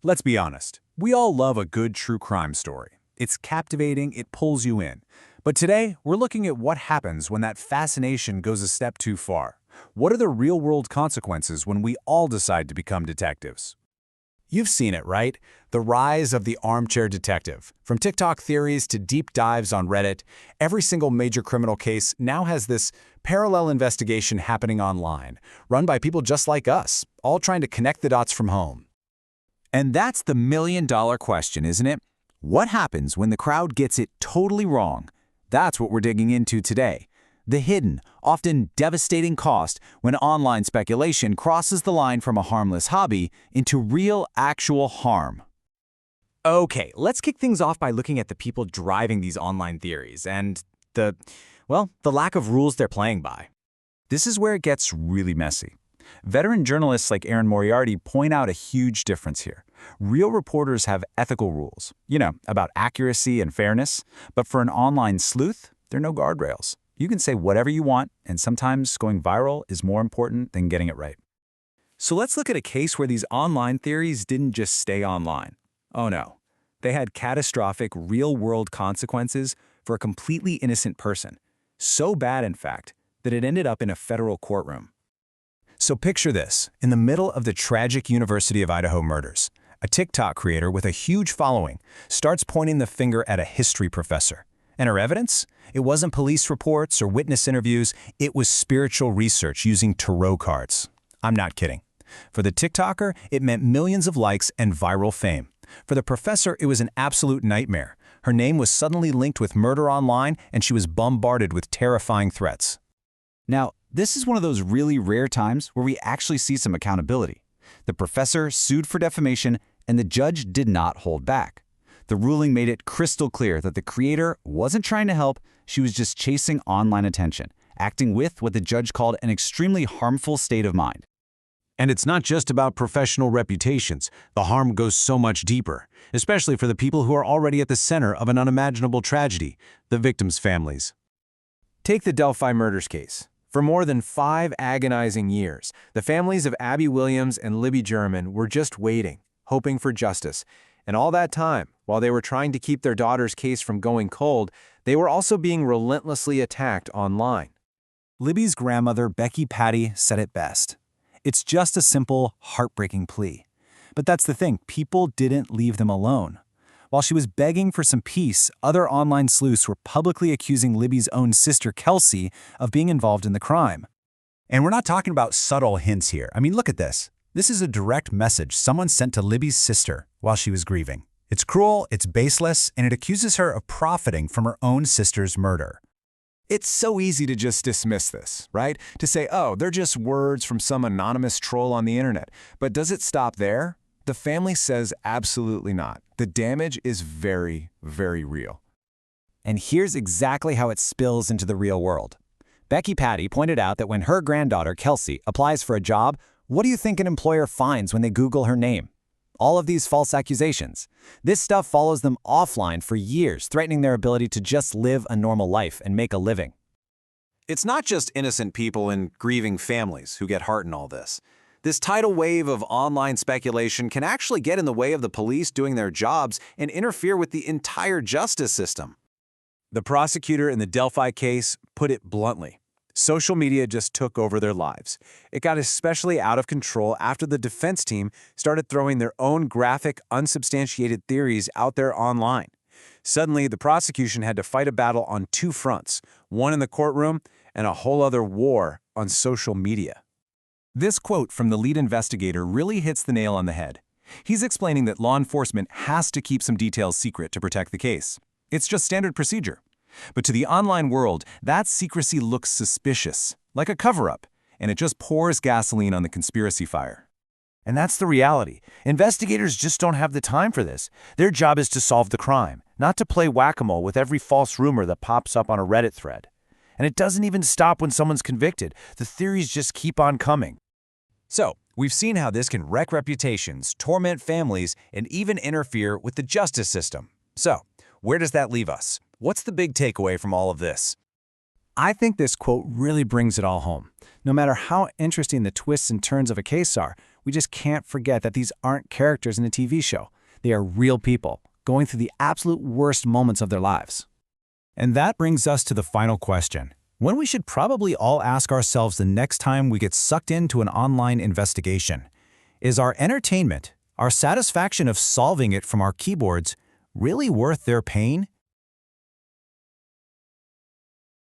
Let's be honest, we all love a good true crime story. It's captivating, it pulls you in. But today, we're looking at what happens when that fascination goes a step too far. What are the real-world consequences when we all decide to become detectives? You've seen it, right? The rise of the armchair detective. From TikTok theories to deep dives on Reddit, every single major criminal case now has this parallel investigation happening online, run by people just like us, all trying to connect the dots from home. And that's the million-dollar question, isn't it? What happens when the crowd gets it totally wrong? That's what we're digging into today. The hidden, often devastating cost when online speculation crosses the line from a harmless hobby into real, actual harm. Okay, let's kick things off by looking at the people driving these online theories and the lack of rules they're playing by. This is where it gets really messy. Veteran journalists like Aaron Moriarty point out a huge difference here. Real reporters have ethical rules, about accuracy and fairness, but for an online sleuth, there are no guardrails. You can say whatever you want, and sometimes going viral is more important than getting it right. So let's look at a case where these online theories didn't just stay online. Oh no, they had catastrophic real-world consequences for a completely innocent person. So bad, in fact, that it ended up in a federal courtroom. So picture this, in the middle of the tragic University of Idaho murders, a TikTok creator with a huge following starts pointing the finger at a history professor. And her evidence? It wasn't police reports or witness interviews, it was spiritual research using tarot cards. I'm not kidding. For the TikToker, it meant millions of likes and viral fame. For the professor, it was an absolute nightmare. Her name was suddenly linked with murder online, and she was bombarded with terrifying threats. Now, this is one of those really rare times where we actually see some accountability. The professor sued for defamation, and the judge did not hold back. The ruling made it crystal clear that the creator wasn't trying to help, she was just chasing online attention, acting with what the judge called an extremely harmful state of mind. And it's not just about professional reputations. The harm goes so much deeper, especially for the people who are already at the center of an unimaginable tragedy, the victims' families. Take the Delphi murders case. For more than 5 agonizing years, the families of Abby Williams and Libby German were just waiting, hoping for justice. And all that time, while they were trying to keep their daughter's case from going cold, they were also being relentlessly attacked online. Libby's grandmother, Becky Patty, said it best. It's just a simple, heartbreaking plea. But that's the thing, people didn't leave them alone. While she was begging for some peace, other online sleuths were publicly accusing Libby's own sister, Kelsey, of being involved in the crime. And we're not talking about subtle hints here. I mean, look at this. This is a direct message someone sent to Libby's sister while she was grieving. It's cruel, it's baseless, and it accuses her of profiting from her own sister's murder. It's so easy to just dismiss this, right? To say, oh, they're just words from some anonymous troll on the internet. But does it stop there? The family says absolutely not. The damage is very, very real. And here's exactly how it spills into the real world. Becky Patty pointed out that when her granddaughter, Kelsey, applies for a job, what do you think an employer finds when they Google her name? All of these false accusations. This stuff follows them offline for years, threatening their ability to just live a normal life and make a living. It's not just innocent people and grieving families who get hurt in all this. This tidal wave of online speculation can actually get in the way of the police doing their jobs and interfere with the entire justice system. The prosecutor in the Delphi case put it bluntly. Social media just took over their lives. It got especially out of control after the defense team started throwing their own graphic, unsubstantiated theories out there online. Suddenly, the prosecution had to fight a battle on 2 fronts, one in the courtroom and a whole other war on social media. This quote from the lead investigator really hits the nail on the head. He's explaining that law enforcement has to keep some details secret to protect the case. It's just standard procedure. But to the online world, that secrecy looks suspicious, like a cover-up, and it just pours gasoline on the conspiracy fire. And that's the reality. Investigators just don't have the time for this. Their job is to solve the crime, not to play whack-a-mole with every false rumor that pops up on a Reddit thread. And it doesn't even stop when someone's convicted. The theories just keep on coming. So, we've seen how this can wreck reputations, torment families, and even interfere with the justice system. So, where does that leave us? What's the big takeaway from all of this? I think this quote really brings it all home. No matter how interesting the twists and turns of a case are, we just can't forget that these aren't characters in a TV show. They are real people, going through the absolute worst moments of their lives. And that brings us to the final question. One we should probably all ask ourselves the next time we get sucked into an online investigation. Is our entertainment, our satisfaction of solving it from our keyboards, really worth their pain?